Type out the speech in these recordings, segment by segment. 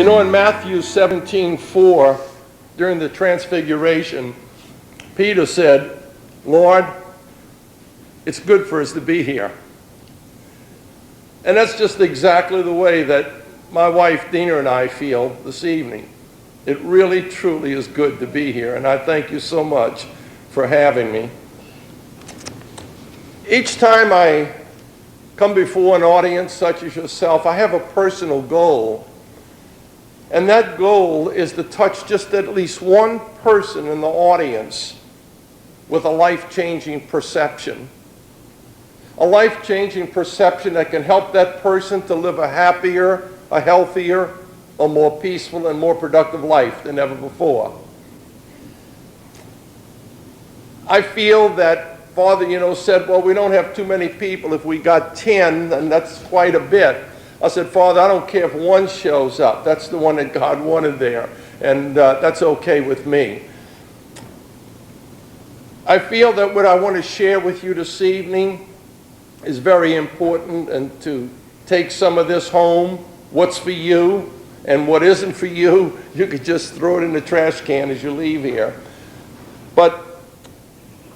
You know, in Matthew 17:4, during the Transfiguration, Peter said, "Lord, it's good for us to be here." And that's just exactly the way that my wife Dina and I feel this evening. It really, truly is good to be here, and I thank you so much for having me. Each time I come before an audience such as yourself, I have a personal goal. And that goal is to touch just at least one person in the audience with a life-changing perception. A life-changing perception that can help that person to live a happier, a healthier, a more peaceful and more productive life than ever before. I feel that Father, said, well, we don't have too many people. If we got 10, then that's quite a bit. I said, Father, I don't care if one shows up. That's the one that God wanted there, and that's okay with me. I feel that what I want to share with you this evening is very important, and to take some of this home, what's for you and what isn't for you, you could just throw it in the trash can as you leave here. But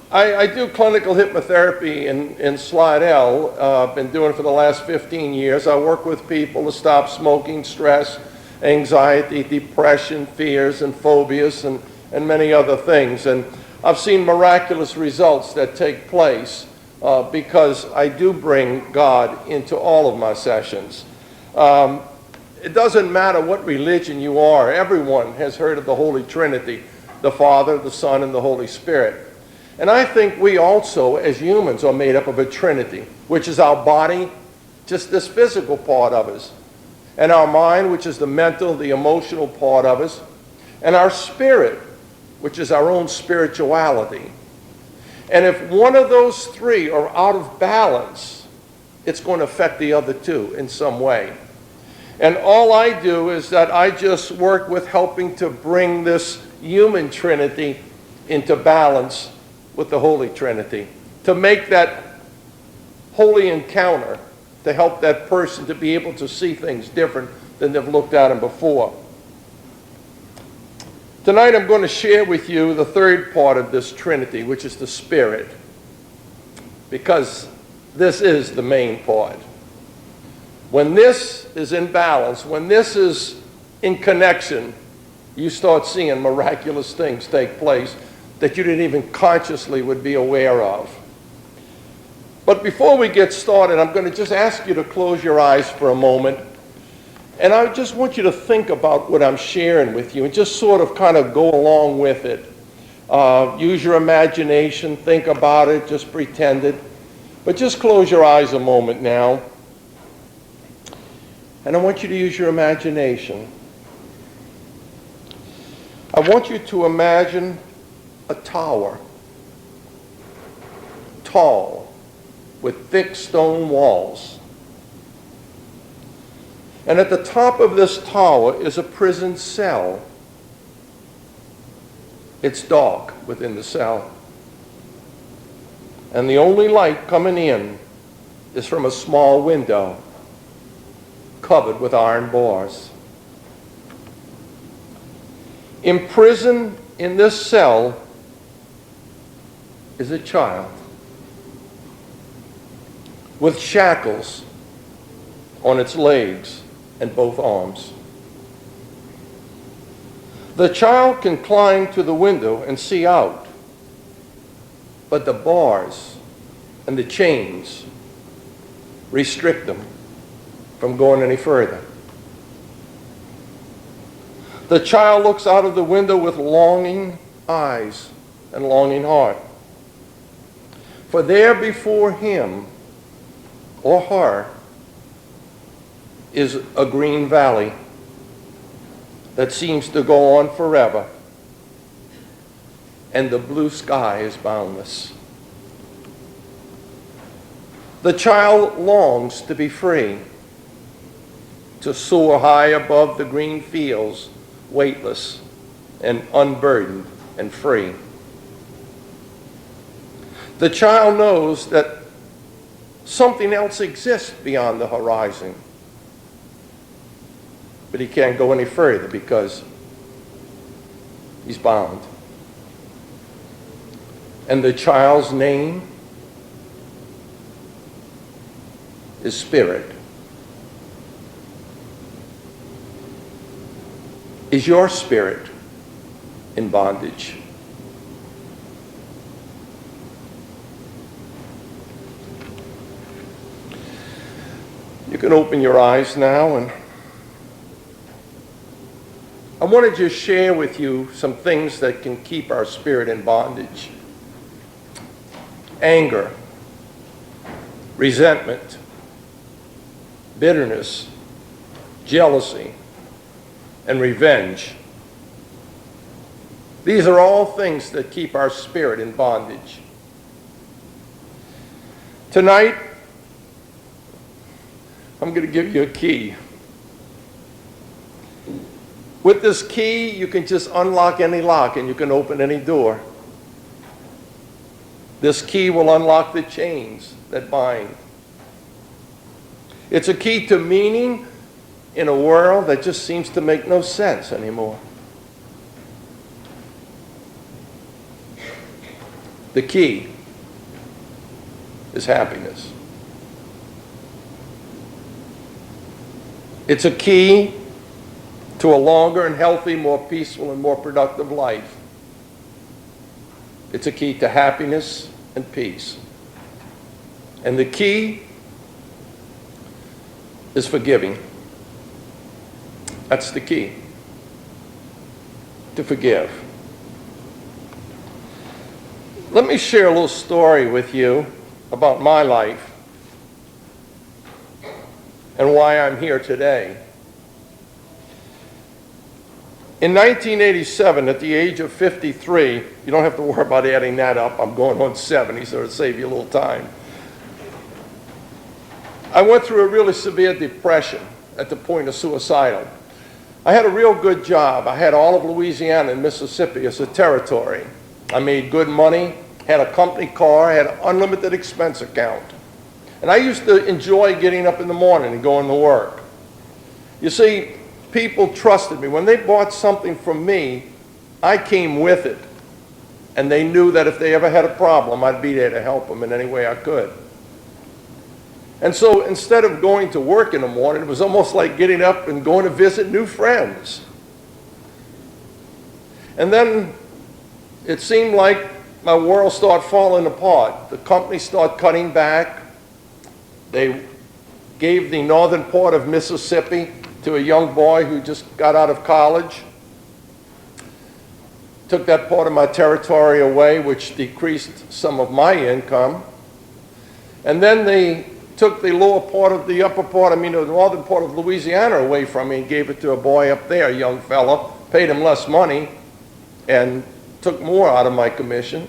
I do clinical hypnotherapy in Slidell. I've been doing it for the last 15 years. I work with people to stop smoking, stress, anxiety, depression, fears, and phobias, and many other things. And I've seen miraculous results that take place because I do bring God into all of my sessions. It doesn't matter what religion you are. Everyone has heard of the Holy Trinity, the Father, the Son, and the Holy Spirit. And I think we also, as humans, are made up of a trinity, which is our body, just this physical part of us, and our mind, which is the mental, the emotional part of us, and our spirit, which is our own spirituality. And if one of those three are out of balance, it's going to affect the other two in some way. And all I do is that I just work with helping to bring this human trinity into balance with the Holy Trinity, to make that holy encounter, to help that person to be able to see things different than they've looked at them before. Tonight I'm going to share with you the third part of this Trinity, which is the Spirit, because this is the main part. When this is in balance, when this is in connection, you start seeing miraculous things take place that you didn't even consciously would be aware of. But before we get started, I'm going to just ask you to close your eyes for a moment. And I just want you to think about what I'm sharing with you and just sort of kind of go along with it. Use your imagination, think about it, just pretend it. But just close your eyes a moment now. And I want you to use your imagination. I want you to imagine a tower, tall, with thick stone walls. And at the top of this tower is a prison cell. It's dark within the cell. And the only light coming in is from a small window covered with iron bars. Imprisoned in this cell is a child with shackles on its legs and both arms. The child can climb to the window and see out, but the bars and the chains restrict them from going any further. The child looks out of the window with longing eyes and longing heart. For there before him or her is a green valley that seems to go on forever, and the blue sky is boundless. The child longs to be free, to soar high above the green fields, weightless and unburdened and free. The child knows that something else exists beyond the horizon, but he can't go any further because he's bound. And the child's name is Spirit. Is your spirit in bondage? You can open your eyes now, and I want to just share with you some things that can keep our spirit in bondage. Anger, resentment, bitterness, jealousy, and revenge. These are all things that keep our spirit in bondage. Tonight, I'm going to give you a key. With this key, you can just unlock any lock and you can open any door. This key will unlock the chains that bind. It's a key to meaning in a world that just seems to make no sense anymore. The key is happiness. It's a key to a longer and healthy, more peaceful and more productive life. It's a key to happiness and peace. And the key is forgiving. That's the key. To forgive. Let me share a little story with you about my life and why I'm here today. In 1987, at the age of 53, you don't have to worry about adding that up, I'm going on 70, so it'll save you a little time. I went through a really severe depression at the point of suicidal. I had a real good job. I had all of Louisiana and Mississippi as a territory. I made good money, had a company car, had an unlimited expense account. And I used to enjoy getting up in the morning and going to work. You see, people trusted me. When they bought something from me, I came with it. And they knew that if they ever had a problem, I'd be there to help them in any way I could. And so instead of going to work in the morning, it was almost like getting up and going to visit new friends. And then it seemed like my world started falling apart. The company started cutting back. They gave the northern part of Mississippi to a young boy who just got out of college. Took that part of my territory away, which decreased some of my income. And then they took the lower part of the upper part, the northern part of Louisiana away from me and gave it to a boy up there, a young fellow, paid him less money and took more out of my commission.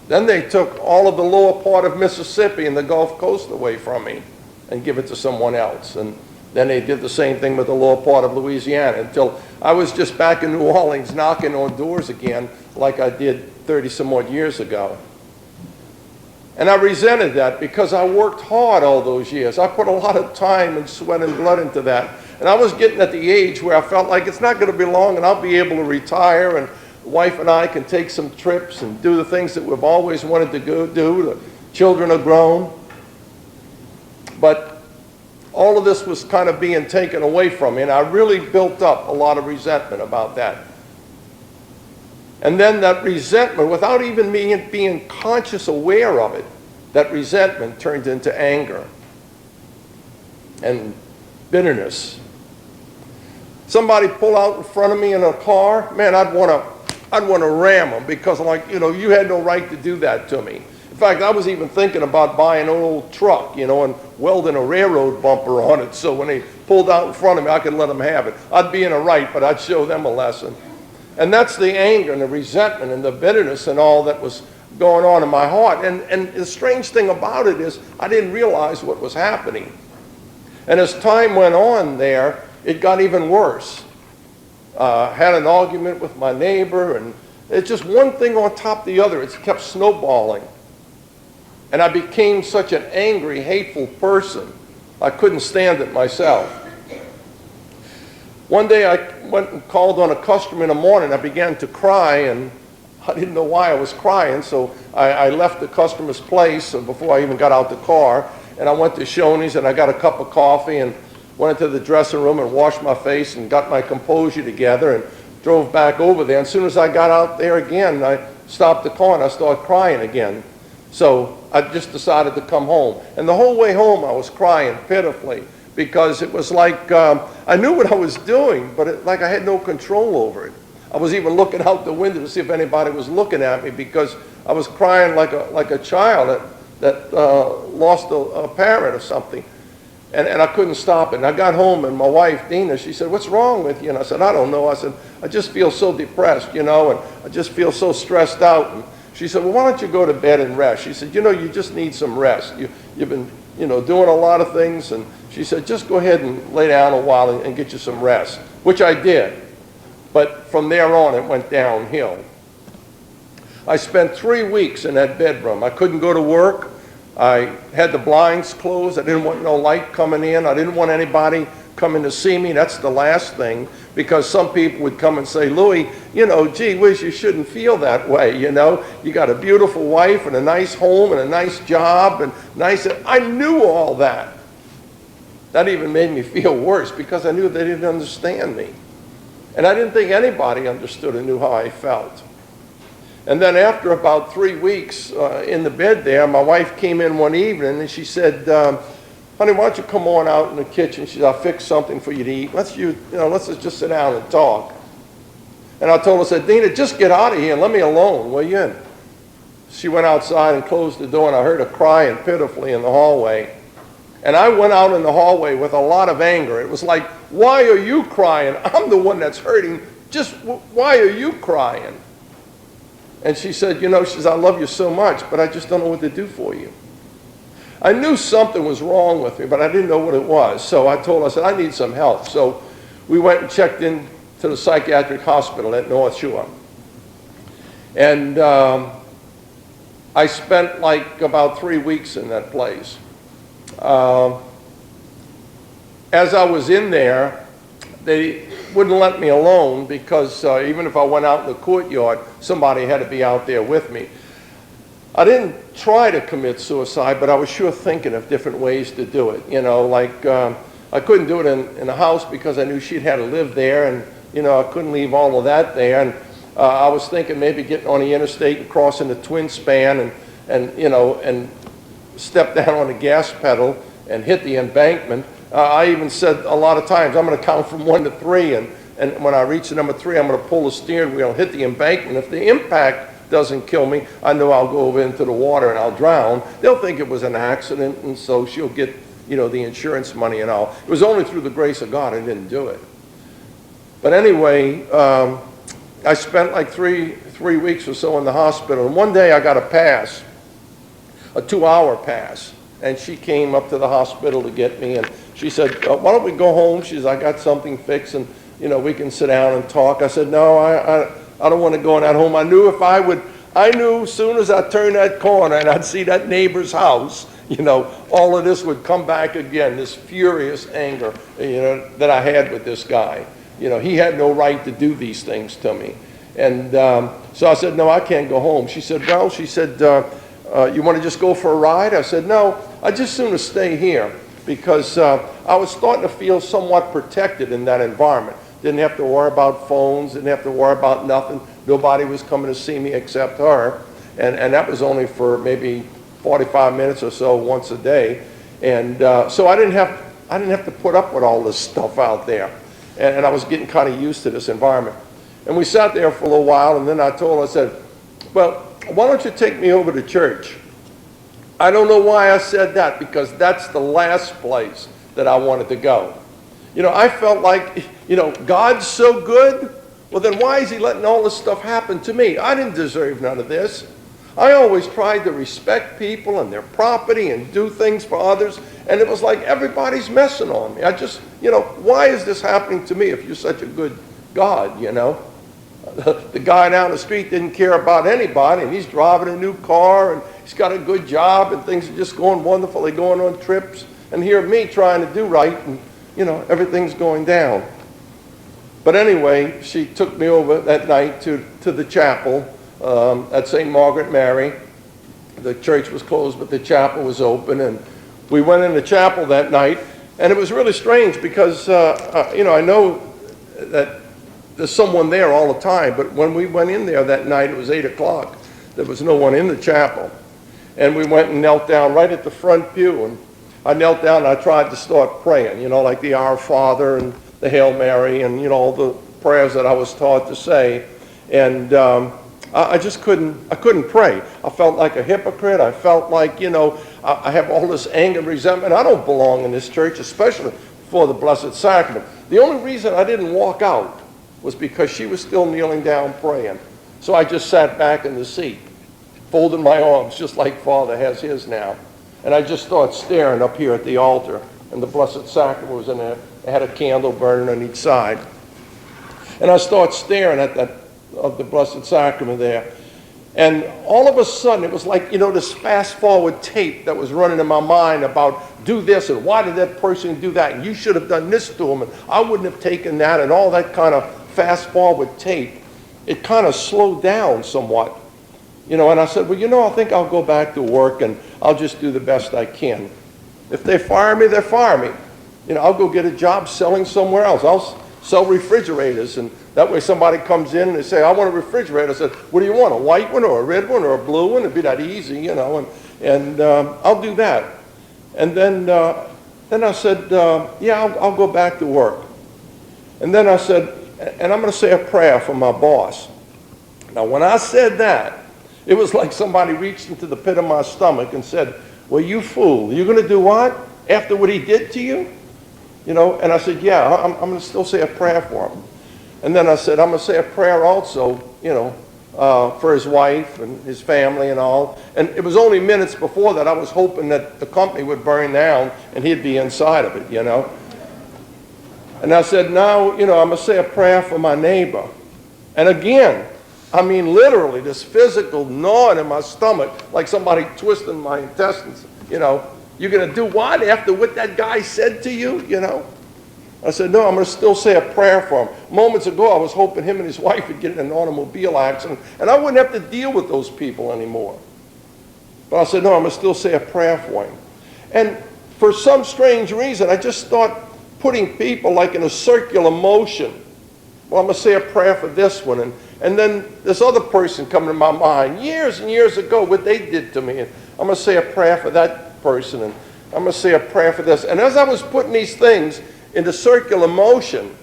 Then they took all of the lower part of Mississippi and the Gulf Coast away from me and give it to someone else. And then they did the same thing with the lower part of Louisiana until I was just back in New Orleans knocking on doors again like I did 30 some odd years ago. And I resented that because I worked hard all those years. I put a lot of time and sweat and blood into that. And I was getting at the age where I felt like it's not going to be long and I'll be able to retire and the wife and I can take some trips and do the things that we've always wanted to do. The children are grown. But all of this was kind of being taken away from me, and I really built up a lot of resentment about that. And then that resentment, without even being conscious aware of it, that resentment turned into anger and bitterness. Somebody pull out in front of me in a car, man, I'd want to ram them because I'm like, you had no right to do that to me. In fact, I was even thinking about buying an old truck, and welding a railroad bumper on it so when they pulled out in front of me, I could let them have it. I'd be in a right, but I'd show them a lesson. And that's the anger and the resentment and the bitterness and all that was going on in my heart. And the strange thing about it is I didn't realize what was happening. And as time went on there, it got even worse. Had an argument with my neighbor, and it's just one thing on top of the other. It kept snowballing. And I became such an angry, hateful person. I couldn't stand it myself. One day I went and called on a customer in the morning. I began to cry, and I didn't know why I was crying, so I left the customer's place before I even got out the car, and I went to Shoney's and I got a cup of coffee and went into the dressing room and washed my face and got my composure together and drove back over there. And as soon as I got out there again, I stopped the car and I started crying again. So I just decided to come home. And the whole way home I was crying pitifully because it was like I knew what I was doing, but like I had no control over it. I was even looking out the window to see if anybody was looking at me because I was crying like a child that lost a parent or something. And I couldn't stop it. And I got home, and my wife, Dina, she said, "What's wrong with you?" And I said, "I don't know." I said, "I just feel so depressed, and I just feel so stressed out." And she said, "Well, why don't you go to bed and rest?" She said, "You just need some rest. You've been, doing a lot of things." And she said, "Just go ahead and lay down a while and get you some rest," which I did. But from there on, it went downhill. I spent 3 weeks in that bedroom. I couldn't go to work. I had the blinds closed. I didn't want no light coming in. I didn't want anybody coming to see me. That's the last thing, because some people would come and say, "Louis, gee whiz, you shouldn't feel that way, You got a beautiful wife and a nice home and a nice job and nice..." I knew all that. That even made me feel worse because I knew they didn't understand me. And I didn't think anybody understood or knew how I felt. And then after about 3 weeks in the bed there, my wife came in one evening and she said, "Honey, why don't you come on out in the kitchen?" She said, "I'll fix something for you to eat. Let's just sit down and talk." And I told her, I said, "Dina, just get out of here and let me alone, will you?" And she went outside and closed the door, and I heard her crying pitifully in the hallway. And I went out in the hallway with a lot of anger. It was like, "Why are you crying? I'm the one that's hurting. Just why are you crying?" And she said, she says, "I love you so much, but I just don't know what to do for you." I knew something was wrong with me, but I didn't know what it was. So I told her, I said, "I need some help." So we went and checked in to the psychiatric hospital at North Shore. And I spent like about 3 weeks in that place. As I was in there, they wouldn't let me alone because even if I went out in the courtyard, somebody had to be out there with me. I didn't try to commit suicide, but I was sure thinking of different ways to do it. I couldn't do it in the house because I knew she'd had to live there, and I couldn't leave all of that there. And I was thinking maybe getting on the interstate and crossing the twin span and step down on the gas pedal and hit the embankment. I even said a lot of times, I'm going to count from 1 to 3, and when I reach the number 3, I'm going to pull the steering wheel and hit the embankment. If the impact doesn't kill me, I know I'll go over into the water and I'll drown. They'll think it was an accident, and so she'll get, the insurance money and all. It was only through the grace of God I didn't do it. But anyway, I spent like three weeks or so in the hospital, and one day I got a pass, a 2-hour pass, and she came up to the hospital to get me, and she said, "Why don't we go home?" She said, "I got something fixed, and we can sit down and talk." I said, "No, I don't want to go in that home." I knew as soon as I turned that corner and I'd see that neighbor's house, all of this would come back again, this furious anger, that I had with this guy. He had no right to do these things to me. And so I said, "No, I can't go home." She said, "Well," she said, "You want to just go for a ride?" I said, "No, I'd just sooner stay here," because I was starting to feel somewhat protected in that environment. Didn't have to worry about phones, didn't have to worry about nothing. Nobody was coming to see me except her. And that was only for maybe 45 minutes or so once a day. And so I didn't have to put up with all this stuff out there. And I was getting kind of used to this environment. And we sat there for a little while, and then I told her, I said, "Well, why don't you take me over to church?" I don't know why I said that, because that's the last place that I wanted to go. I felt like, God's so good. Well, then why is he letting all this stuff happen to me? I didn't deserve none of this. I always tried to respect people and their property and do things for others, and it was like everybody's messing on me. I just, why is this happening to me if you're such a good God, The guy down the street didn't care about anybody, and he's driving a new car, and he's got a good job, and things are just going wonderfully, going on trips. And here me trying to do right, and everything's going down. But anyway, she took me over that night to the chapel at St. Margaret Mary. The church was closed, but the chapel was open, and we went in the chapel that night, and it was really strange because, I know that there's someone there all the time, but when we went in there that night, it was 8 o'clock. There was no one in the chapel. And we went and knelt down right at the front pew, and I knelt down and I tried to start praying, like the Our Father and the Hail Mary and, all the prayers that I was taught to say. And I just couldn't pray. I felt like a hypocrite. I felt like, I have all this anger and resentment. I don't belong in this church, especially for the Blessed Sacrament. The only reason I didn't walk out was because she was still kneeling down praying. So I just sat back in the seat, folded my arms just like Father has his now. And I just started staring up here at the altar, and the Blessed Sacrament was in there. It had a candle burning on each side. And I started staring at the Blessed Sacrament there. And all of a sudden, it was like, this fast-forward tape that was running in my mind about do this, and why did that person do that, and you should have done this to him, and I wouldn't have taken that, and all that kind of fast-forward tape. It kind of slowed down somewhat. And I said, well, I think I'll go back to work, and I'll just do the best I can. If they fire me, they fire me. I'll go get a job selling somewhere else. I'll sell refrigerators, and that way somebody comes in and they say, I want a refrigerator. I said, what do you want, a white one or a red one or a blue one? It'd be that easy, and I'll do that. And then I said, I'll go back to work. And then I said, and I'm going to say a prayer for my boss. Now, when I said that, it was like somebody reached into the pit of my stomach and said, well, you fool, you're going to do what? After what he did to you? And I said, yeah, I'm going to still say a prayer for him. And then I said, I'm going to say a prayer also, for his wife and his family and all. And it was only minutes before that I was hoping that the company would burn down and he'd be inside of it, And I said, now, I'm going to say a prayer for my neighbor. And again, literally, this physical gnawing in my stomach, like somebody twisting my intestines, You're going to do what after what that guy said to you, I said, no, I'm going to still say a prayer for him. Moments ago, I was hoping him and his wife would get in an automobile accident, and I wouldn't have to deal with those people anymore. But I said, no, I'm going to still say a prayer for him. And for some strange reason, I just start putting people like in a circular motion. Well, I'm going to say a prayer for this one, and then this other person coming to my mind, years and years ago, what they did to me. And I'm going to say a prayer for that person, and I'm going to say a prayer for this. And as I was putting these things into circular motion,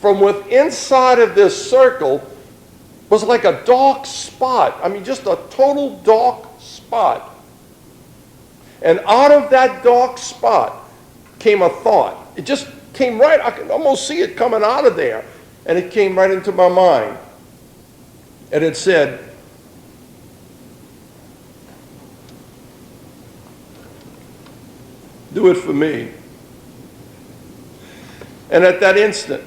from within inside of this circle was like a dark spot. Just a total dark spot. And out of that dark spot came a thought. It just came right, I could almost see it coming out of there. And it came right into my mind. And it said, do it for me. And at that instant,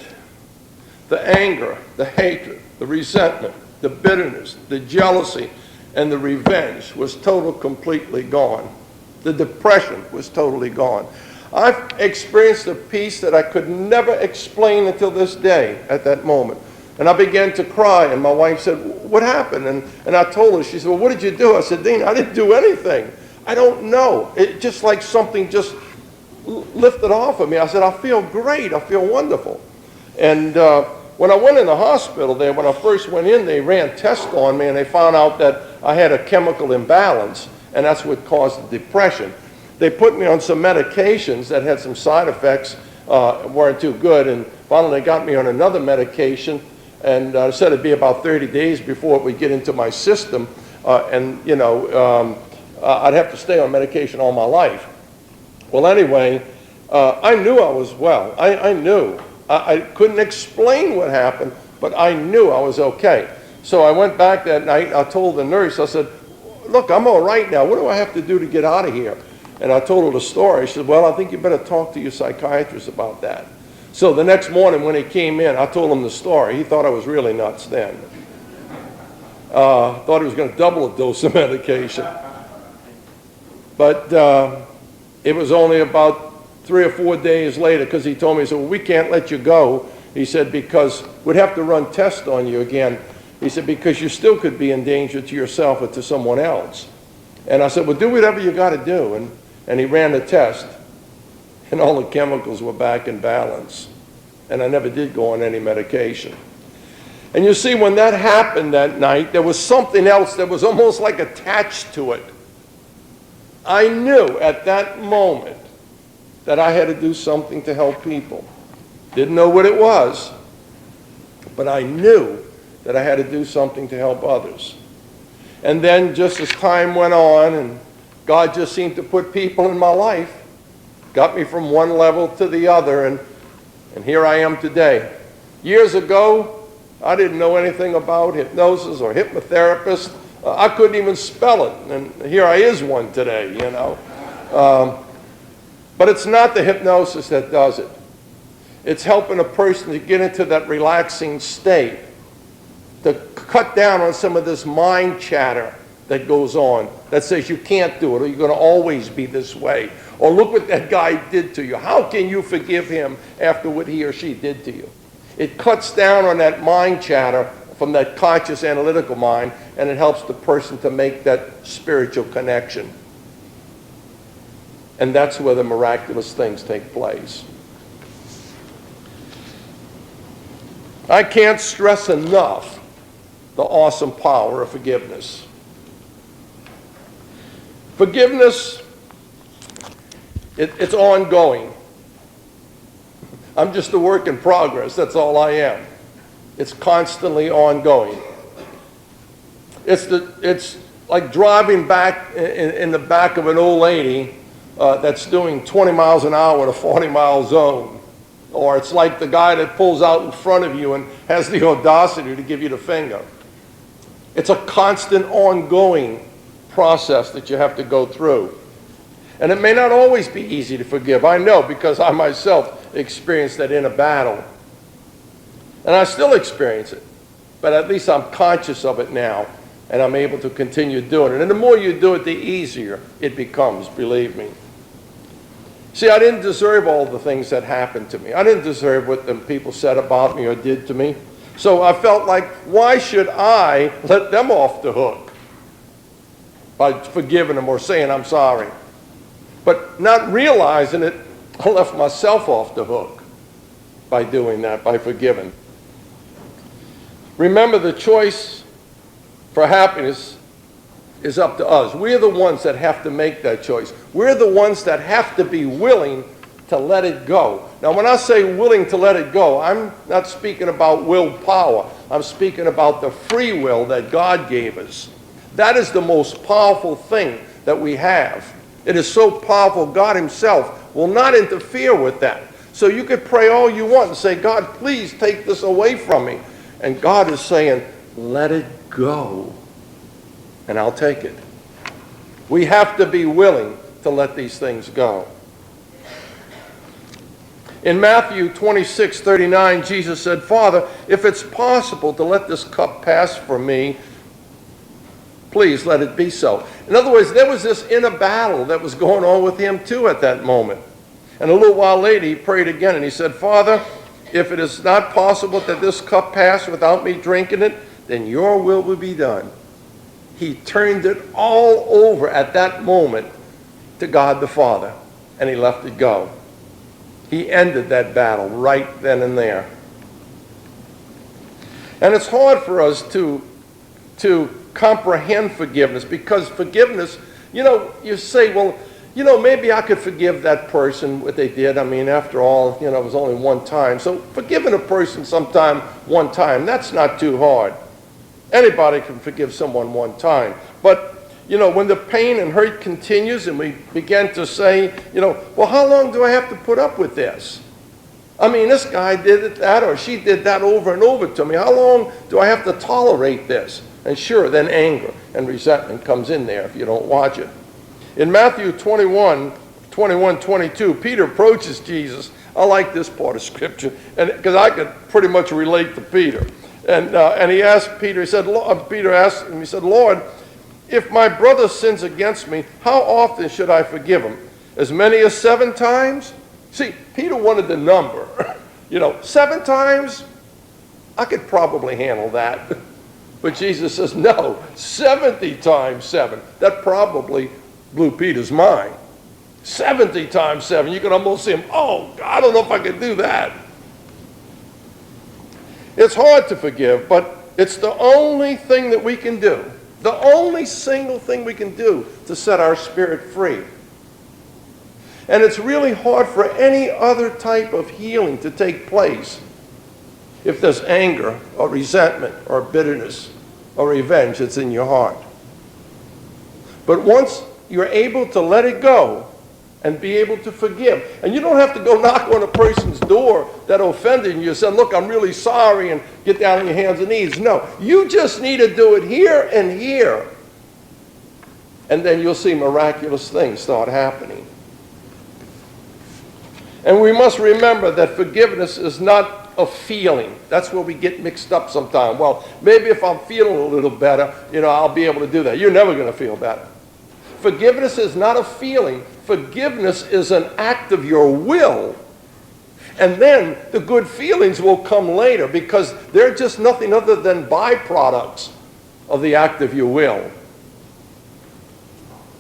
the anger, the hatred, the resentment, the bitterness, the jealousy, and the revenge was completely gone. The depression was totally gone. I've experienced a peace that I could never explain until this day at that moment. And I began to cry, and my wife said, what happened? And I told her, she said, well, what did you do? I said, Dean, I didn't do anything. I don't know. It just like something just lifted off of me. I said, I feel great. I feel wonderful. And when I went in the hospital there, when I first went in, they ran tests on me, and they found out that I had a chemical imbalance, and that's what caused the depression. They put me on some medications that had some side effects, weren't too good, and finally they got me on another medication, and said it'd be about 30 days before it would get into my system, I'd have to stay on medication all my life. Well, anyway, I knew I was well. I knew. I couldn't explain what happened, but I knew I was okay. So I went back that night, I told the nurse, I said, look, I'm all right now. What do I have to do to get out of here? And I told her the story. She said, well, I think you better talk to your psychiatrist about that. So the next morning when he came in, I told him the story. He thought I was really nuts then. Thought he was going to double a dose of medication. But it was only about 3 or 4 days later, because he told me, he said, well, we can't let you go He said, because we'd have to run tests on you again. He said, because you still could be in danger to yourself or to someone else. And I said, well, do whatever you got to do. And he ran the test, and all the chemicals were back in balance. And I never did go on any medication. And you see, when that happened that night, there was something else that was almost like attached to it. I knew at that moment that I had to do something to help people. Didn't know what it was, but I knew that I had to do something to help others. And then just as time went on, and God just seemed to put people in my life, got me from one level to the other, and here I am today. Years ago, I didn't know anything about hypnosis or hypnotherapist. I couldn't even spell it, and here I is one today, you know. But it's not the hypnosis that does it. It's helping a person to get into that relaxing state, to cut down on some of this mind chatter that goes on, that says you can't do it, or you're going to always be this way, or look what that guy did to you. How can you forgive him after what he or she did to you? It cuts down on that mind chatter from that conscious analytical mind, and it helps the person to make that spiritual connection. And that's where the miraculous things take place. I can't stress enough the awesome power of forgiveness. Forgiveness, it's ongoing. I'm just a work in progress. That's all I am. It's constantly ongoing. It's like driving back in the back of an old lady that's doing 20 miles an hour at a 40-mile zone. Or it's like the guy that pulls out in front of you and has the audacity to give you the finger. It's a constant, ongoing process that you have to go through. And it may not always be easy to forgive. I know, because I myself experienced that in a battle. And I still experience it. But at least I'm conscious of it now, and I'm able to continue doing it. And the more you do it, the easier it becomes, believe me. See, I didn't deserve all the things that happened to me. I didn't deserve what the people said about me or did to me. So I felt like, why should I let them off the hook by forgiving them or saying I'm sorry? But not realizing it, I left myself off the hook by doing that, by forgiving. Remember, the choice for happiness is up to us. We're the ones that have to make that choice. We're the ones that have to be willing to let it go. Now, when I say willing to let it go, I'm not speaking about willpower. I'm speaking about the free will that God gave us. That is the most powerful thing that we have. It is so powerful, God himself will not interfere with that. So you could pray all you want and say, God, please take this away from me. And God is saying, let it go, and I'll take it. We have to be willing to let these things go. In Matthew 26:39, Jesus said, Father, if it's possible to let this cup pass from me, please let it be so. In other words, there was this inner battle that was going on with him too at that moment. And a little while later, he prayed again, and he said, Father, if it is not possible that this cup pass without me drinking it, then your will be done. He turned it all over at that moment to God the Father, and he let it go. He ended that battle right then and there. And it's hard for us to comprehend forgiveness, because forgiveness, you say, well, maybe I could forgive that person what they did. I mean, after all, it was only one time. So forgiving a person sometime, one time, that's not too hard. Anybody can forgive someone one time. But, when the pain and hurt continues and we begin to say, well, how long do I have to put up with this? I mean, this guy did that or she did that over and over to me. How long do I have to tolerate this? And sure, then anger and resentment comes in there if you don't watch it. In Matthew 21:22, Peter approaches Jesus. I like this part of Scripture, because I could pretty much relate to Peter. And he asked Peter, Peter asked him, he said, Lord, if my brother sins against me, how often should I forgive him? As many as 7 times? See, Peter wanted the number. 7 times, I could probably handle that. But Jesus says, no, 70 times 7. That probably blew Peter's mind. 70 times 7. You can almost see him, oh, I don't know if I can do that. It's hard to forgive, but it's the only thing that we can do. The only single thing we can do to set our spirit free. And it's really hard for any other type of healing to take place if there's anger or resentment or bitterness or revenge that's in your heart. But once you're able to let it go and be able to forgive, and you don't have to go knock on a person's door that offended you and say, look, I'm really sorry, and get down on your hands and knees. No, you just need to do it here and here. And then you'll see miraculous things start happening. And we must remember that forgiveness is not a feeling. That's where we get mixed up sometimes. Well, maybe if I'm feeling a little better, I'll be able to do that. You're never going to feel better. Forgiveness is not a feeling. Forgiveness is an act of your will. And then the good feelings will come later because they're just nothing other than byproducts of the act of your will.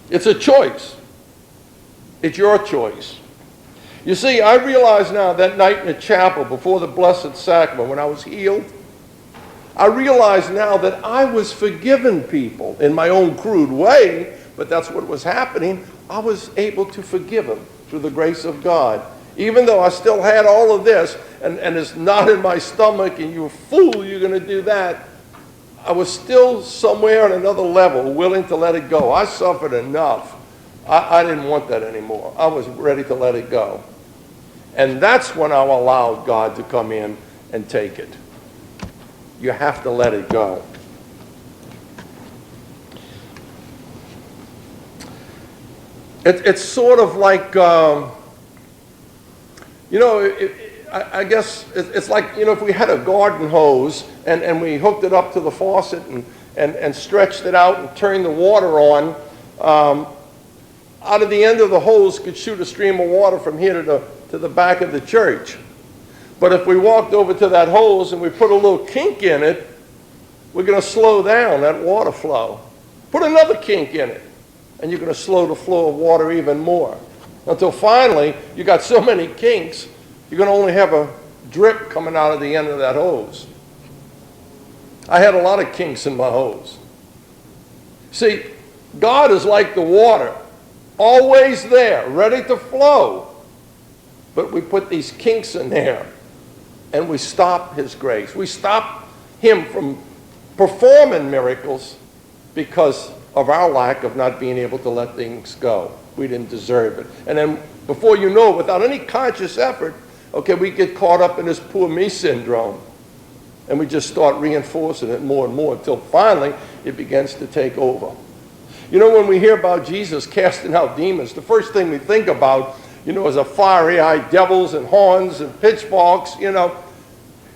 It's a choice. It's your choice. You see, I realize now that night in the chapel before the Blessed Sacrament when I was healed, I realize now that I was forgiving people in my own crude way, but that's what was happening. I was able to forgive them through the grace of God. Even though I still had all of this, and it's not in my stomach, and you fool, you're going to do that, I was still somewhere on another level willing to let it go. I suffered enough. I didn't want that anymore. I was ready to let it go. And that's when I allowed God to come in and take it. You have to let it go. It's sort of like, I guess it's like, if we had a garden hose and we hooked it up to the faucet and stretched it out and turned the water on, out of the end of the hose could shoot a stream of water from here to the back of the church. But if we walked over to that hose and we put a little kink in it, we're going to slow down that water flow. Put another kink in it, and you're going to slow the flow of water even more. Until finally, you got so many kinks, you're going to only have a drip coming out of the end of that hose. I had a lot of kinks in my hose. See, God is like the water, always there, ready to flow. But we put these kinks in there, and we stop His grace. We stop Him from performing miracles because of our lack of not being able to let things go. We didn't deserve it. And then before you know it, without any conscious effort, we get caught up in this poor me syndrome. And we just start reinforcing it more and more until finally it begins to take over. When we hear about Jesus casting out demons, the first thing we think about, is a fiery-eyed devils and horns and pitchforks,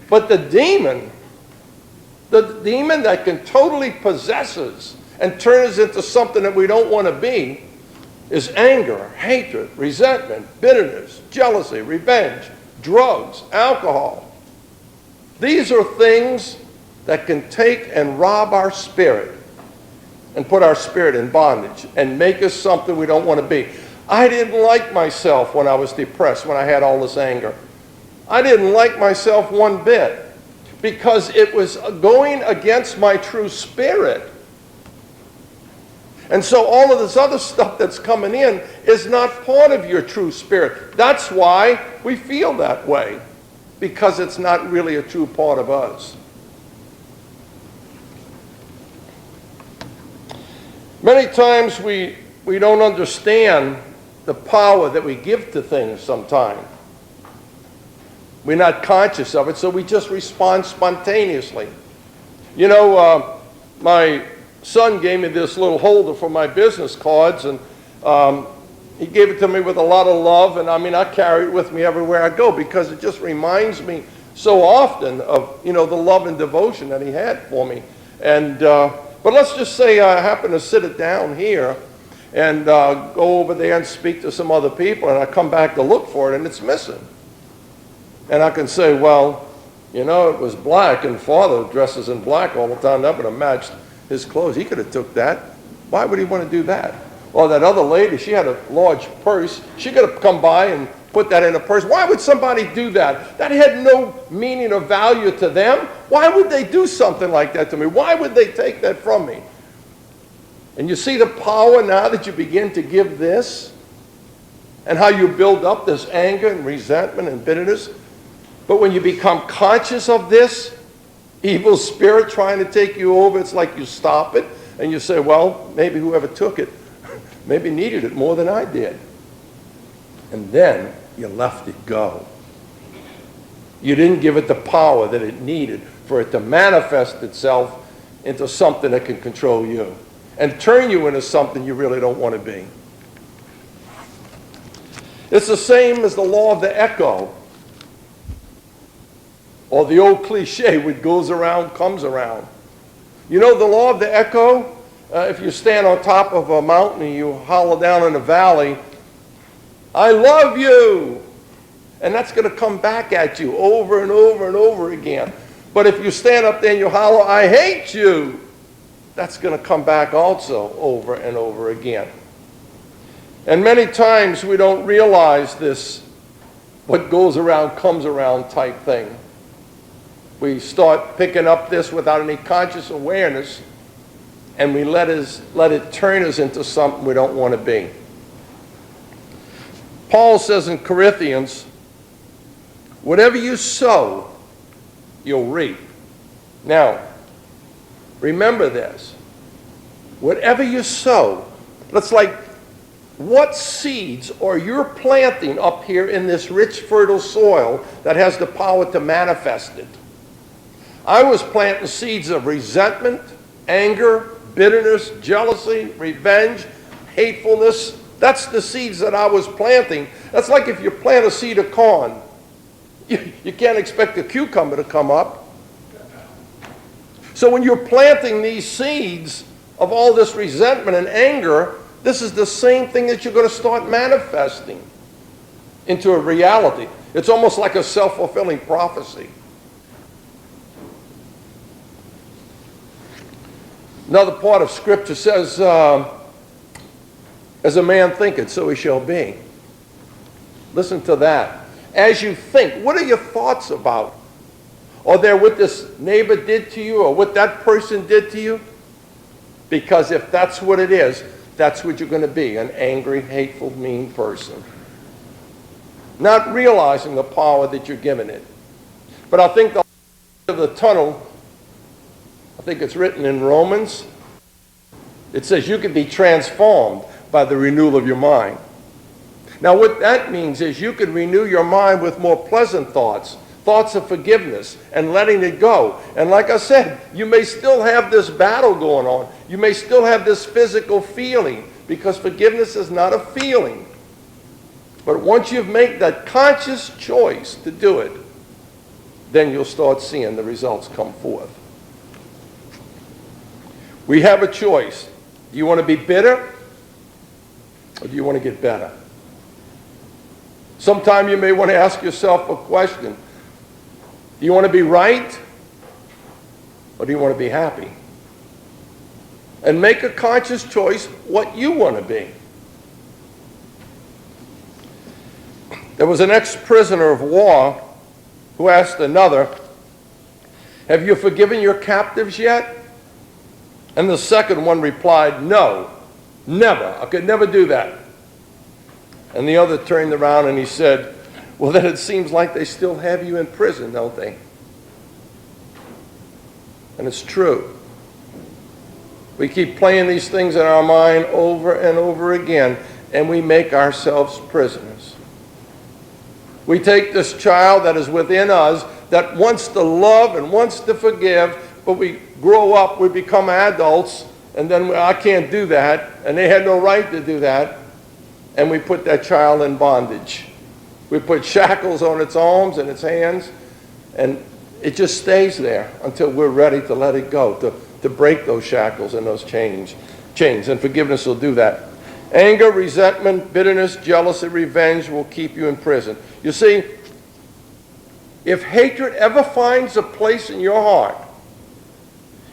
But the demon that can totally possess us and turn us into something that we don't want to be is anger, hatred, resentment, bitterness, jealousy, revenge, drugs, alcohol. These are things that can take and rob our spirit and put our spirit in bondage and make us something we don't want to be. I didn't like myself when I was depressed, when I had all this anger. I didn't like myself one bit because it was going against my true spirit. And so all of this other stuff that's coming in is not part of your true spirit. That's why we feel that way, because it's not really a true part of us. Many times we don't understand the power that we give to things sometimes. We're not conscious of it, so we just respond spontaneously. My son gave me this little holder for my business cards, and he gave it to me with a lot of love, and I carry it with me everywhere I go because it just reminds me so often of, the love and devotion that he had for me. And but let's just say I happen to sit it down here and go over there and speak to some other people, and I come back to look for it, and it's missing. And I can say, well, you know, it was black, and Father dresses in black all the time. That would have matched his clothes. He could have took that. Why would he want to do that? Or that other lady, she had a large purse. She could have come by and put that in a purse. Why would somebody do that? That had no meaning or value to them. Why would they do something like that to me? Why would they take that from me? And you see the power now that you begin to give this, and how you build up this anger and resentment and bitterness. But when you become conscious of this evil spirit trying to take you over, it's like you stop it and you say, well, maybe whoever took it maybe needed it more than I did. And then you left it go. You didn't give it the power that it needed for it to manifest itself into something that can control you and turn you into something you really don't want to be. It's the same as the law of the echo, or the old cliche, what goes around comes around. You know the law of the echo? If you stand on top of a mountain and you holler down in a valley, I love you. And that's going to come back at you over and over and over again. But if you stand up there and you holler, I hate you, that's going to come back also over and over again. And many times we don't realize this, what goes around comes around type thing. We start picking up this without any conscious awareness, and we let it turn us into something we don't want to be. Paul says in Corinthians, whatever you sow, you'll reap. Now, remember this. Whatever you sow, that's like what seeds are you planting up here in this rich, fertile soil that has the power to manifest it? I was planting seeds of resentment, anger, bitterness, jealousy, revenge, hatefulness. That's the seeds that I was planting. That's like if you plant a seed of corn. You can't expect a cucumber to come up. So when you're planting these seeds of all this resentment and anger, this is the same thing that you're going to start manifesting into a reality. It's almost like a self-fulfilling prophecy. Another part of Scripture says, as a man thinketh, so he shall be. Listen to that. As you think, what are your thoughts about? Are there what this neighbor did to you or what that person did to you? Because if that's what it is, that's what you're going to be, an angry, hateful, mean person. Not realizing the power that you're giving it. But I think the light of the tunnel, I think it's written in Romans, it says you can be transformed by the renewal of your mind. Now what that means is you can renew your mind with more pleasant thoughts, thoughts of forgiveness and letting it go. And like I said, you may still have this battle going on. You may still have this physical feeling because forgiveness is not a feeling. But once you've made that conscious choice to do it, then you'll start seeing the results come forth. We have a choice. Do you want to be bitter or do you want to get better? Sometime you may want to ask yourself a question. Do you want to be right or do you want to be happy? And make a conscious choice what you want to be. There was an ex-prisoner of war who asked another, have you forgiven your captives yet? And the second one replied, no, never. I could never do that. And the other turned around and he said, well, then it seems like they still have you in prison, don't they? And it's true. We keep playing these things in our mind over and over again, and we make ourselves prisoners. We take this child that is within us that wants to love and wants to forgive, but we grow up, we become adults, and then I can't do that, and they had no right to do that, and we put that child in bondage. We put shackles on its arms and its hands, and it just stays there until we're ready to let it go, to break those shackles and those chains. And forgiveness will do that. Anger, resentment, bitterness, jealousy, revenge will keep you in prison. You see, If hatred ever finds a place in your heart,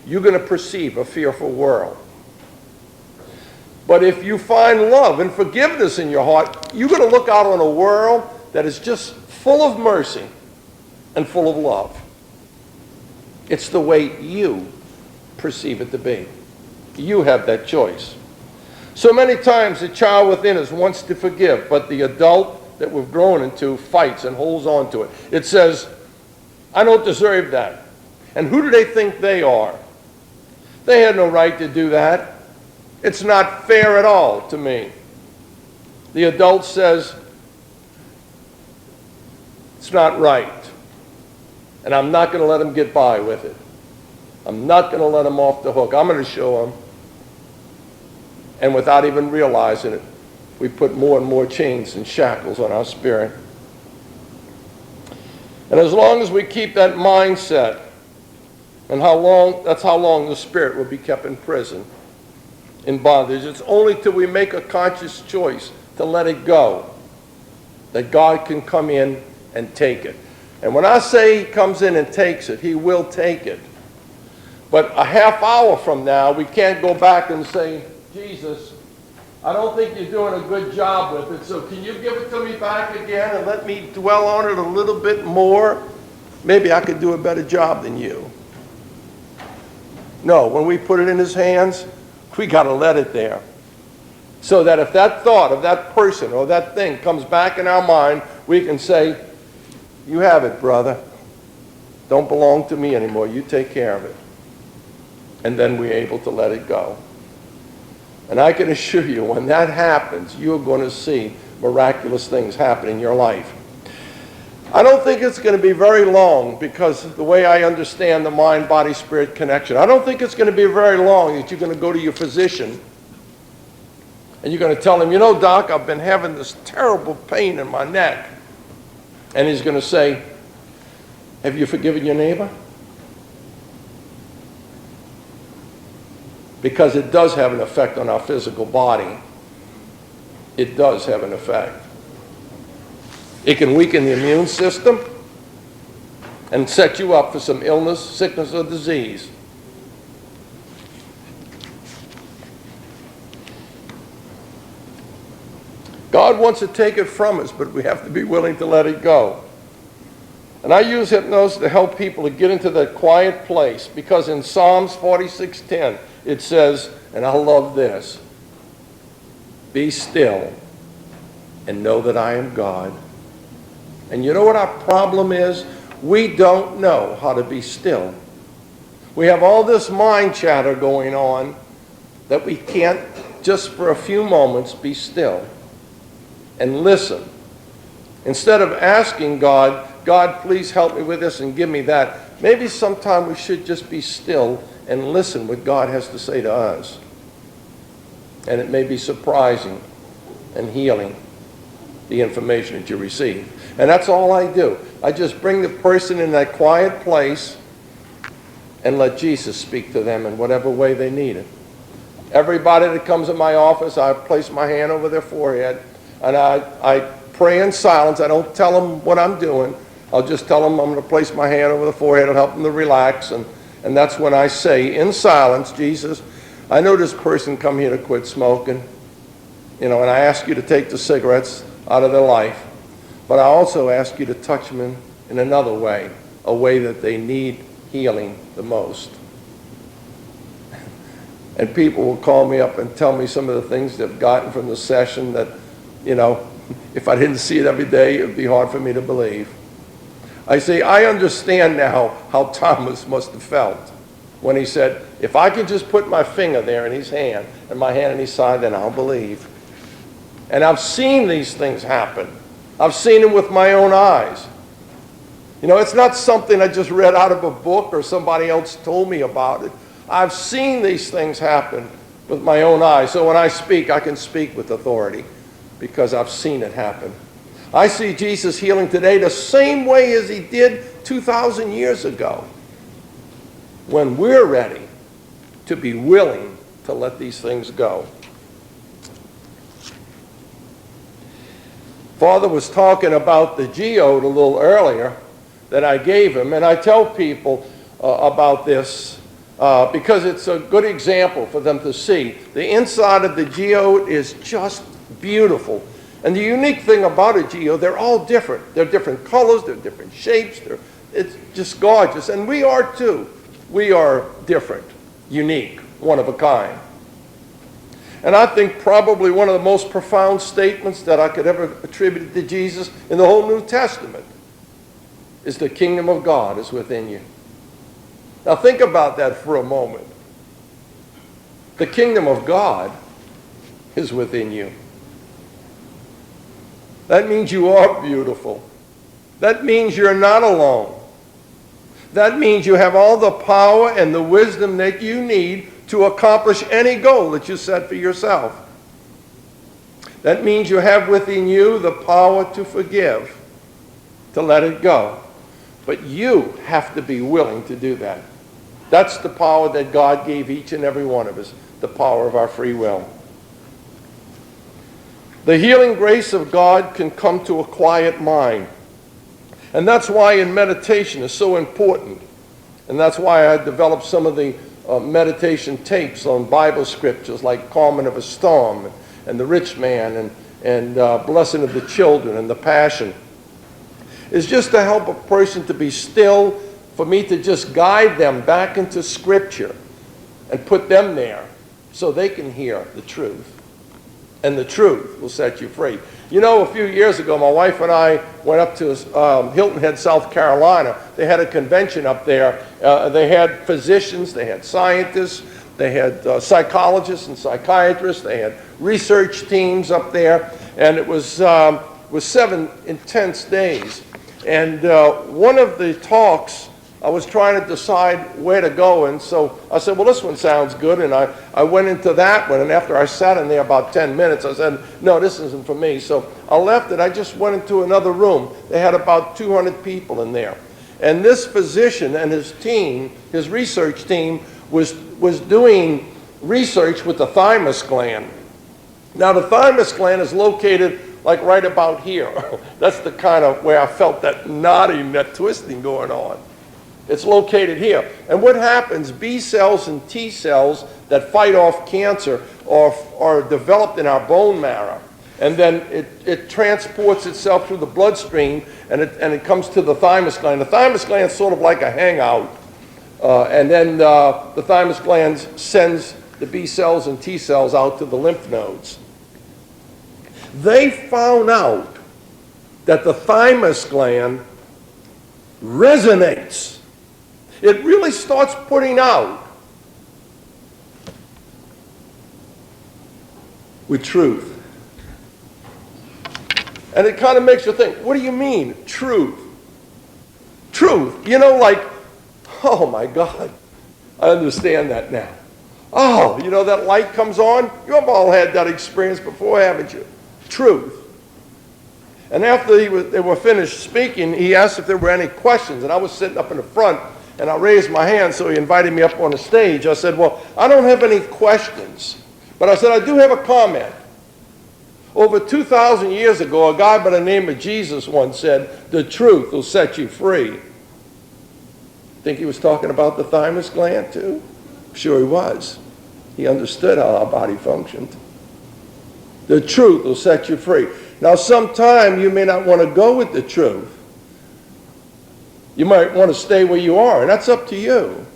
you're going to perceive a fearful world. But if you find love and forgiveness in your heart, you're going to look out on a world that is just full of mercy and full of love. It's the way you perceive it to be. You have that choice. So many times the child within us wants to forgive, but the adult that we've grown into fights and holds on to it. It says, I don't deserve that. And who do they think they are? They had no right to do that. It's not fair at all to me. The adult says, it's not right. And I'm not going to let them get by with it. I'm not going to let them off the hook. I'm going to show them. And without even realizing it, we put more and more chains and shackles on our spirit. And as long as we keep that mindset, and that's how long the spirit will be kept in prison, in bondage. It's only till we make a conscious choice to let it go that God can come in and take it. And when I say he comes in and takes it, he will take it. But a half hour from now, we can't go back and say, Jesus, I don't think you're doing a good job with it, so can you give it to me back again and let me dwell on it a little bit more? Maybe I could do a better job than you. No, when we put it in his hands, we got to let it there. So that if that thought of that person or that thing comes back in our mind, we can say, you have it, brother. Don't belong to me anymore. You take care of it. And then we're able to let it go. And I can assure you, when that happens, you're going to see miraculous things happen in your life. I don't think it's going to be very long, because the way I understand the mind-body-spirit connection, I don't think it's going to be very long that you're going to go to your physician and you're going to tell him, you know, doc, I've been having this terrible pain in my neck. And he's going to say, have you forgiven your neighbor? Because it does have an effect on our physical body. It does have an effect. It can weaken the immune system and set you up for some illness, sickness, or disease. God wants to take it from us, but we have to be willing to let it go. And I use hypnosis to help people to get into that quiet place, because in Psalms 46:10 it says, and I love this, be still and know that I am God. And you know what our problem is? We don't know how to be still. We have all this mind chatter going on that we can't just for a few moments be still and listen. Instead of asking God, God, please help me with this and give me that, maybe sometime we should just be still and listen what God has to say to us. And it may be surprising and healing, the information that you receive. And that's all I do. I just bring the person in that quiet place and let Jesus speak to them in whatever way they need it. Everybody that comes in my office, I place my hand over their forehead and I pray in silence. I don't tell them what I'm doing. I'll just tell them I'm going to place my hand over the forehead and help them to relax. And that's when I say in silence, Jesus, I know this person come here to quit smoking, and I ask you to take the cigarettes out of their life. But I also ask you to touch them in another way, a way that they need healing the most. And people will call me up and tell me some of the things they've gotten from the session that, if I didn't see it every day, it would be hard for me to believe. I say, I understand now how Thomas must have felt when he said, if I can just put my finger there in his hand and my hand in his side, then I'll believe. And I've seen these things happen. I've seen them with my own eyes. It's not something I just read out of a book or somebody else told me about it. I've seen these things happen with my own eyes. So when I speak, I can speak with authority because I've seen it happen. I see Jesus healing today the same way as he did 2,000 years ago, when we're ready to be willing to let these things go. Father was talking about the geode a little earlier, that I gave him. And I tell people about this because it's a good example for them to see. The inside of the geode is just beautiful. And the unique thing about a geode, they're all different. They're different colors, they're different shapes, it's just gorgeous. And we are too. We are different, unique, one of a kind. And I think probably one of the most profound statements that I could ever attribute to Jesus in the whole New Testament is the kingdom of God is within you. Now think about that for a moment. The kingdom of God is within you. That means you are beautiful. That means you're not alone. That means you have all the power and the wisdom that you need to accomplish any goal that you set for yourself. That means you have within you the power to forgive, to let it go. But you have to be willing to do that. That's the power that God gave each and every one of us, the power of our free will. The healing grace of God can come to a quiet mind. And that's why in meditation is so important. And that's why I developed some of the meditation tapes on Bible scriptures like Calming of a Storm and The Rich Man and Blessing of the Children and The Passion. It's just to help a person to be still, for me to just guide them back into Scripture and put them there so they can hear the truth. And the truth will set you free. You know, a few years ago, my wife and I went up to Hilton Head, South Carolina. They had a convention up there. They had physicians, they had scientists, they had psychologists and psychiatrists, they had research teams up there, and it was 7 intense days. And one of the talks, I was trying to decide where to go, and so I said, well, this one sounds good, and I went into that one, and after I sat in there about 10 minutes, I said, no, this isn't for me. So I left it. I just went into another room. They had about 200 people in there. And this physician and his team, his research team, was doing research with the thymus gland. Now, the thymus gland is located like right about here. That's the kind of where I felt that knotting, that twisting going on. It's located here. And what happens, B cells and T cells that fight off cancer are developed in our bone marrow. And then it transports itself through the bloodstream and it comes to the thymus gland. The thymus gland is sort of like a hangout. And then the thymus gland sends the B cells and T cells out to the lymph nodes. They found out that the thymus gland resonates. It really starts putting out with truth. And it kind of makes you think, what do you mean, truth? Truth. You know, like, oh my God, I understand that now. Oh, you know, that light comes on? You've all had that experience before, haven't you? Truth. And after they were finished speaking, he asked if there were any questions. And I was sitting up in the front, and I raised my hand, so he invited me up on the stage. I said, well, I don't have any questions. But I said, I do have a comment. Over 2,000 years ago, a guy by the name of Jesus once said, the truth will set you free. Think he was talking about the thymus gland too? Sure he was. He understood how our body functioned. The truth will set you free. Now, sometime you may not want to go with the truth. You might want to stay where you are, and that's up to you.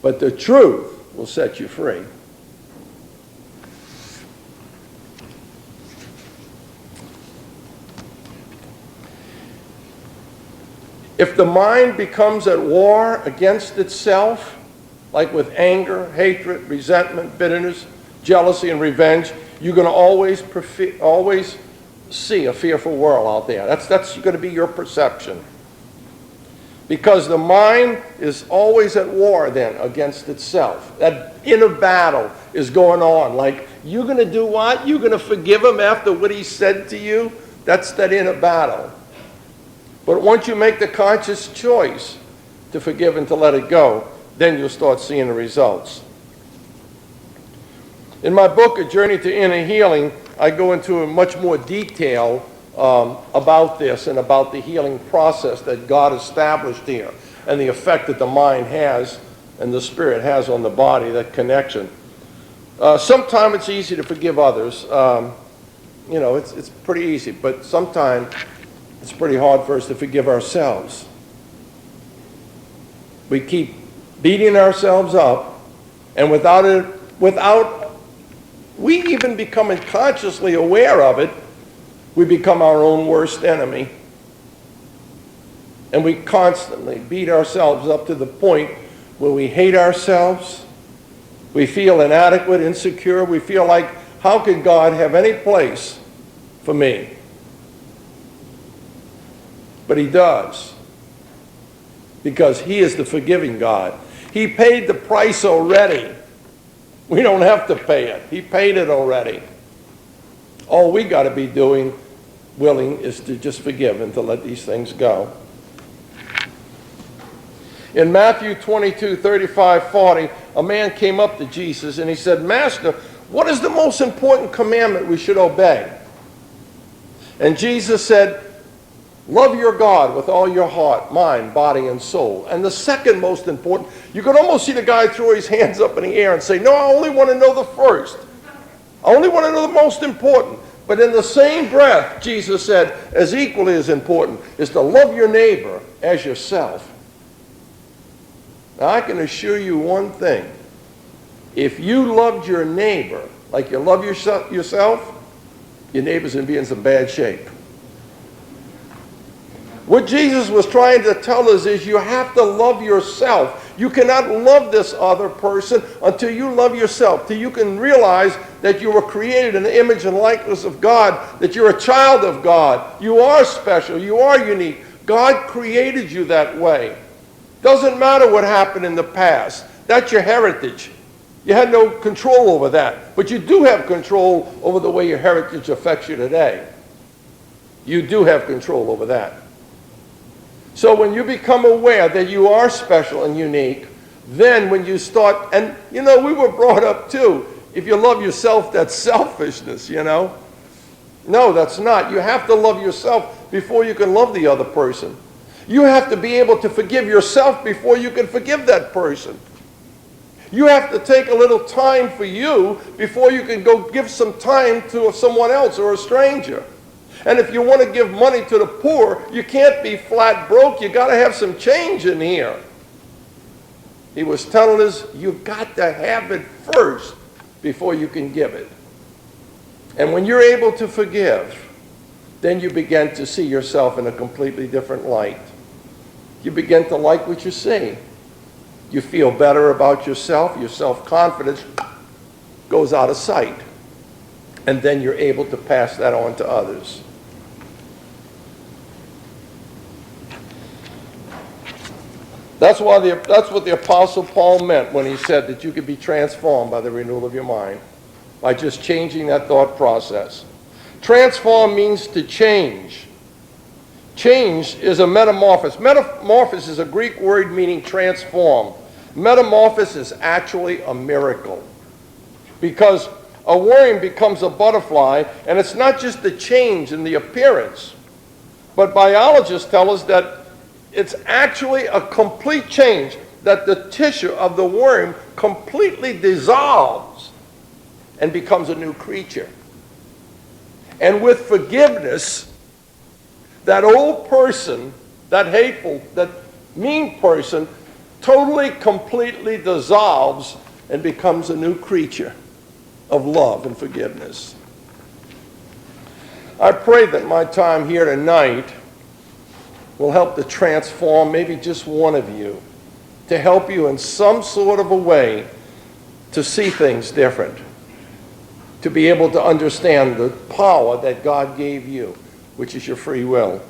But the truth will set you free. If the mind becomes at war against itself, like with anger, hatred, resentment, bitterness, jealousy, and revenge, you're going to always see a fearful world out there. That's going to be your perception. Because the mind is always at war then against itself. That inner battle is going on. Like, you're going to do what? You're going to forgive him after what he said to you? That's that inner battle. But once you make the conscious choice to forgive and to let it go, then you'll start seeing the results. In my book, A Journey to Inner Healing, I go into much more detail about this and about the healing process that God established here and the effect that the mind has and the spirit has on the body, that connection. Sometimes it's easy to forgive others. It's pretty easy, but sometimes it's pretty hard for us to forgive ourselves. We keep beating ourselves up, and without we even becoming consciously aware of it, we become our own worst enemy. And we constantly beat ourselves up to the point where we hate ourselves, we feel inadequate, insecure, we feel like, how can God have any place for me? But he does, because he is the forgiving God. He paid the price already. We don't have to pay it. He paid it already. All we got to be willing is to just forgive and to let these things go. In Matthew 22, 35, 40, a man came up to Jesus and he said, "Master, what is the most important commandment we should obey?" And Jesus said, "Love your God with all your heart, mind, body, and soul." And the second most important, you could almost see the guy throw his hands up in the air and say, "No, I only want to know the first. I only want to know the most important." But in the same breath, Jesus said, as equally as important is to love your neighbor as yourself. Now, I can assure you one thing. If you loved your neighbor like you love yourself, your neighbor's going to be in some bad shape. What Jesus was trying to tell us is you have to love yourself. You cannot love this other person until you love yourself, till you can realize that you were created in the image and likeness of God, that you're a child of God. You are special. You are unique. God created you that way. Doesn't matter what happened in the past. That's your heritage. You had no control over that. But you do have control over the way your heritage affects you today. You do have control over that. So when you become aware that you are special and unique, then when you start, and we were brought up too, if you love yourself, that's selfishness, No, that's not. You have to love yourself before you can love the other person. You have to be able to forgive yourself before you can forgive that person. You have to take a little time for you before you can go give some time to someone else or a stranger. And if you want to give money to the poor, you can't be flat broke. You got to have some change in here. He was telling us you've got to have it first before you can give it. And when you're able to forgive, then you begin to see yourself in a completely different light. You begin to like what you see. You feel better about yourself. Your self-confidence goes out of sight. And then you're able to pass that on to others. That's what the Apostle Paul meant when he said that you could be transformed by the renewal of your mind, by just changing that thought process. Transform means to change. Change is a metamorphosis. Metamorphosis is a Greek word meaning transform. Metamorphosis is actually a miracle. Because a worm becomes a butterfly, and it's not just the change in the appearance, but biologists tell us that it's actually a complete change, that the tissue of the worm completely dissolves and becomes a new creature. And with forgiveness, that old person, that hateful, that mean person, totally, completely dissolves and becomes a new creature of love and forgiveness. I pray that my time here tonight will help to transform maybe just one of you, to help you in some sort of a way to see things different, to be able to understand the power that God gave you, which is your free will.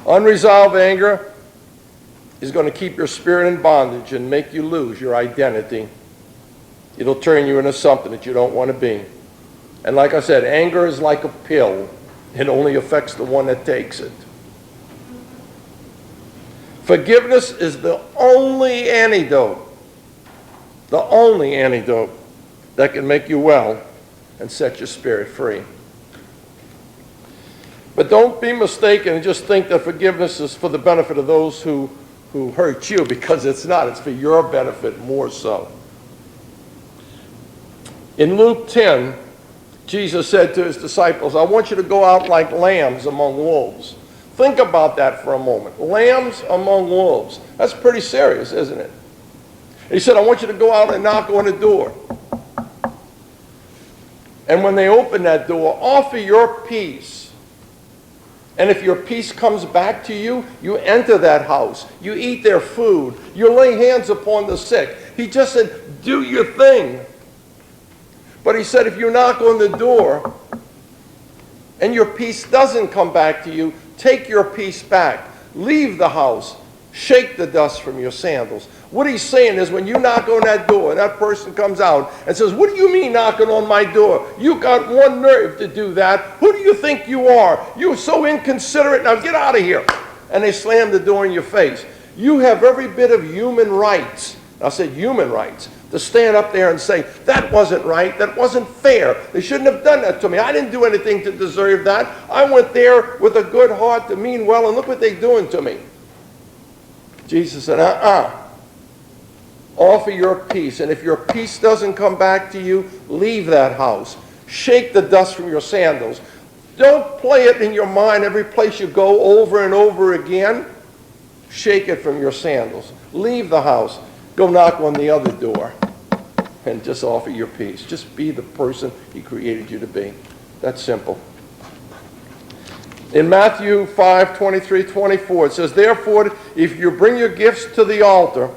Unresolved anger is going to keep your spirit in bondage and make you lose your identity. It'll turn you into something that you don't want to be. And like I said, anger is like a pill. It only affects the one that takes it. Forgiveness is the only antidote that can make you well and set your spirit free. But don't be mistaken and just think that forgiveness is for the benefit of those who hurt you, because it's not. It's for your benefit more so. In Luke 10, Jesus said to his disciples, I want you to go out like lambs among wolves. Think about that for a moment. Lambs among wolves. That's pretty serious, isn't it? He said, I want you to go out and knock on the door. And when they open that door, offer your peace. And if your peace comes back to you, you enter that house. You eat their food. You lay hands upon the sick. He just said, do your thing. But he said, if you knock on the door and your peace doesn't come back to you, take your peace back. Leave the house. Shake the dust from your sandals. What he's saying is, when you knock on that door and that person comes out and says, what do you mean knocking on my door? You got one nerve to do that. Who do you think you are? You're so inconsiderate. Now get out of here. And they slam the door in your face. You have every bit of human rights. I said human rights. To stand up there and say, that wasn't right, that wasn't fair. They shouldn't have done that to me. I didn't do anything to deserve that. I went there with a good heart to mean well, and look what they're doing to me. Jesus said, offer your peace. And if your peace doesn't come back to you, leave that house. Shake the dust from your sandals. Don't play it in your mind every place you go over and over again. Shake it from your sandals. Leave the house. Go knock on the other door and just offer your peace. Just be the person he created you to be. That's simple. In Matthew 5:23-24, it says, therefore, if you bring your gifts to the altar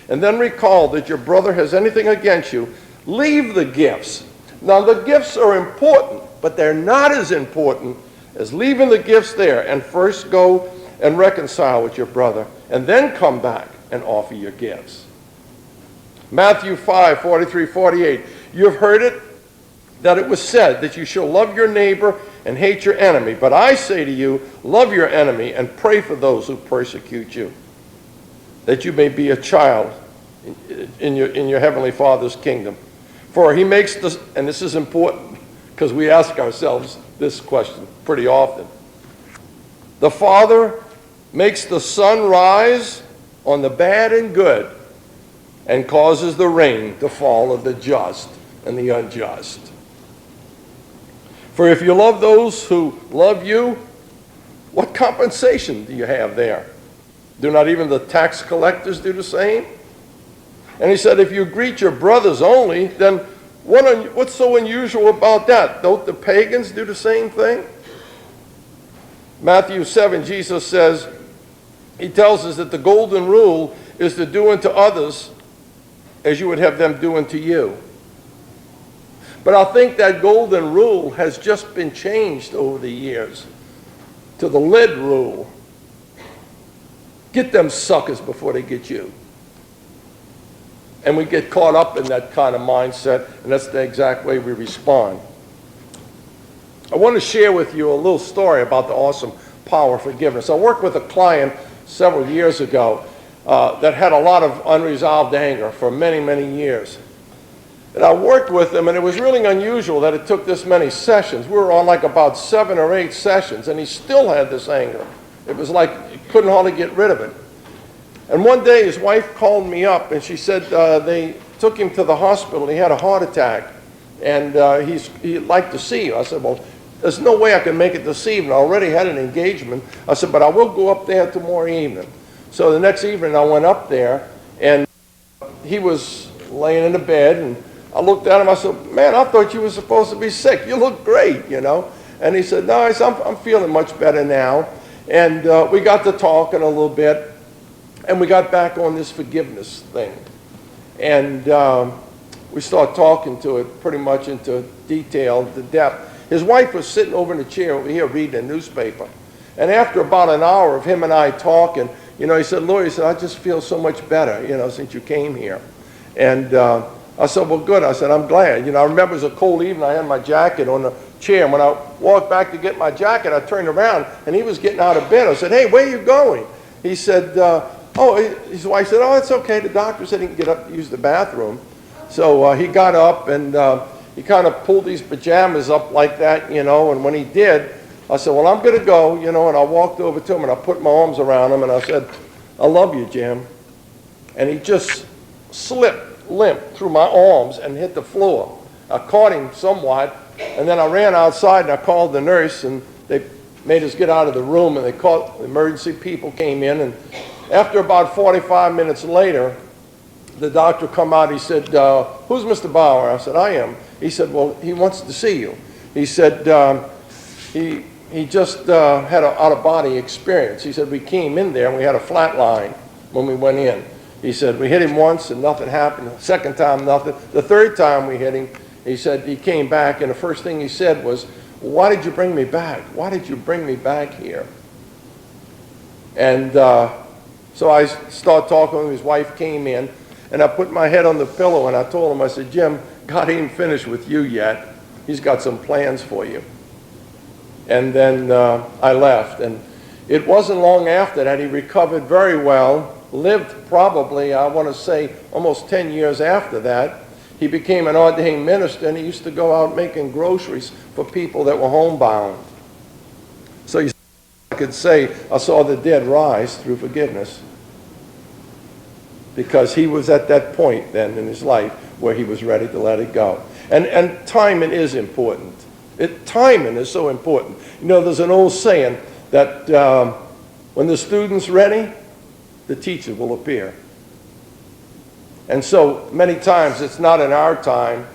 and then recall that your brother has anything against you, leave the gifts. Now, the gifts are important, but they're not as important as leaving the gifts there and first go and reconcile with your brother and then come back and offer your gifts. Matthew 5:43-48, you have heard it, that it was said that you shall love your neighbor and hate your enemy. But I say to you, love your enemy and pray for those who persecute you, that you may be a child in your heavenly Father's kingdom. For he makes this, and this is important because we ask ourselves this question pretty often. The Father makes the sun rise on the bad and good, and causes the rain to fall on the just and the unjust. For if you love those who love you, what compensation do you have there? Do not even the tax collectors do the same? And he said, if you greet your brothers only, then what's so unusual about that? Don't the pagans do the same thing? Matthew 7, Jesus says, he tells us that the golden rule is to do unto others as you would have them do unto you. But I think that golden rule has just been changed over the years to the lead rule. Get them suckers before they get you. And we get caught up in that kind of mindset, and that's the exact way we respond. I want to share with you a little story about the awesome power of forgiveness. I worked with a client several years ago that had a lot of unresolved anger for many, many years. And I worked with him, and it was really unusual that it took this many sessions. We were on like about 7 or 8 sessions, and he still had this anger. It was like he couldn't hardly get rid of it. And one day his wife called me up, and she said they took him to the hospital. He had a heart attack, and he'd like to see you. I said, well, there's no way I can make it this evening. I already had an engagement. I said, but I will go up there tomorrow evening. So the next evening I went up there, and he was laying in the bed, and I looked at him. I said, man, I thought you were supposed to be sick. You look great, you know. And he said, no, I said, I'm feeling much better now. And we got to talking a little bit, and we got back on this forgiveness thing. And we started talking to it pretty much into detail, to depth. His wife was sitting over in the chair over here reading a newspaper. And after about an hour of him and I talking, you know, he said, Lord, he said, I just feel so much better, you know, since you came here. And I said, well, good. I said, I'm glad. You know, I remember it was a cold evening. I had my jacket on the chair. And when I walked back to get my jacket, I turned around, and he was getting out of bed. I said, hey, where are you going? He said, his wife said, oh, it's okay. The doctor said he can get up to use the bathroom. So he got up, and he kind of pulled these pajamas up like that, you know, and when he did, I said, well, I'm going to go, and I walked over to him and I put my arms around him and I said, I love you, Jim. And he just limped through my arms and hit the floor. I caught him somewhat, and then I ran outside and I called the nurse, and they made us get out of the room, and they called the emergency people came in, and after about 45 minutes later, the doctor come out. He said, who's Mr. Bauer? I said, I am. He said, well, he wants to see you. He said, he just had an out-of-body experience. He said, we came in there and we had a flat line when we went in. He said, we hit him once and nothing happened. The second time, nothing. The third time we hit him, he said he came back, and the first thing he said was, why did you bring me back? Why did you bring me back here? And so I started talking to him. His wife came in, and I put my head on the pillow, and I told him, I said, Jim, God ain't finished with you yet. He's got some plans for you. And then I left. And it wasn't long after that he recovered very well, lived probably, I want to say, almost 10 years after that. He became an ordained minister, and he used to go out making groceries for people that were homebound. So I could say, I saw the dead rise through forgiveness, because he was at that point then in his life where he was ready to let it go. And timing is important. Timing is so important. There's an old saying that when the student's ready, the teacher will appear. And so many times it's not in our time,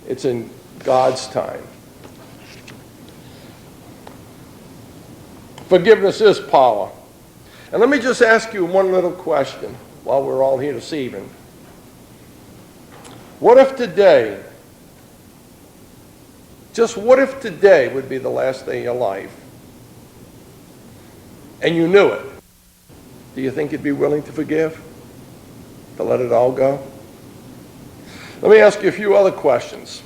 it's in God's time. Forgiveness is power. And let me just ask you one little question while we're all here this evening. What if today, just what if today would be the last day of your life? And you knew it. Do you think you'd be willing to forgive? To let it all go? Let me ask you a few other questions.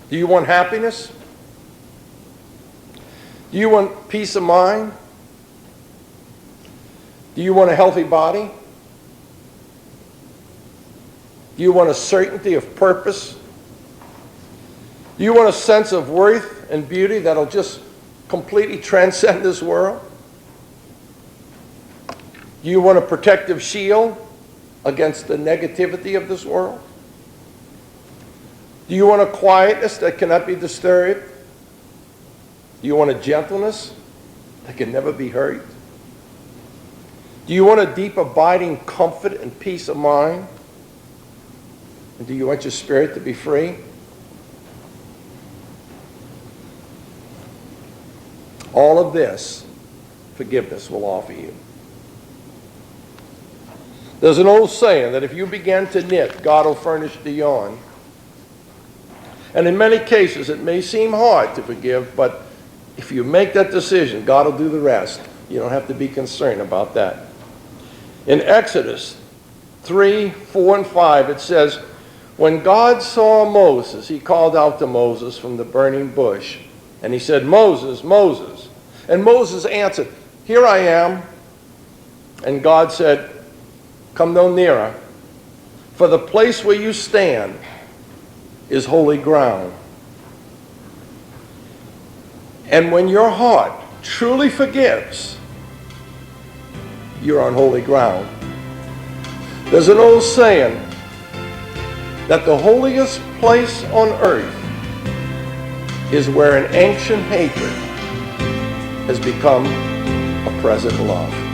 Do you want happiness? Do you want peace of mind? Do you want a healthy body? Do you want a certainty of purpose? Do you want a sense of worth and beauty that'll just completely transcend this world? Do you want a protective shield against the negativity of this world? Do you want a quietness that cannot be disturbed? Do you want a gentleness that can never be hurt? Do you want a deep abiding comfort and peace of mind? And do you want your spirit to be free? All of this, forgiveness will offer you. There's an old saying that if you begin to knit, God will furnish the yarn. And in many cases, it may seem hard to forgive, but if you make that decision, God will do the rest. You don't have to be concerned about that. In Exodus 3, 4, and 5, it says, when God saw Moses, he called out to Moses from the burning bush. And he said, Moses, Moses. And Moses answered, here I am. And God said, come no nearer, for the place where you stand is holy ground. And when your heart truly forgives, you're on holy ground. There's an old saying that the holiest place on earth is where an ancient hatred has become a present love.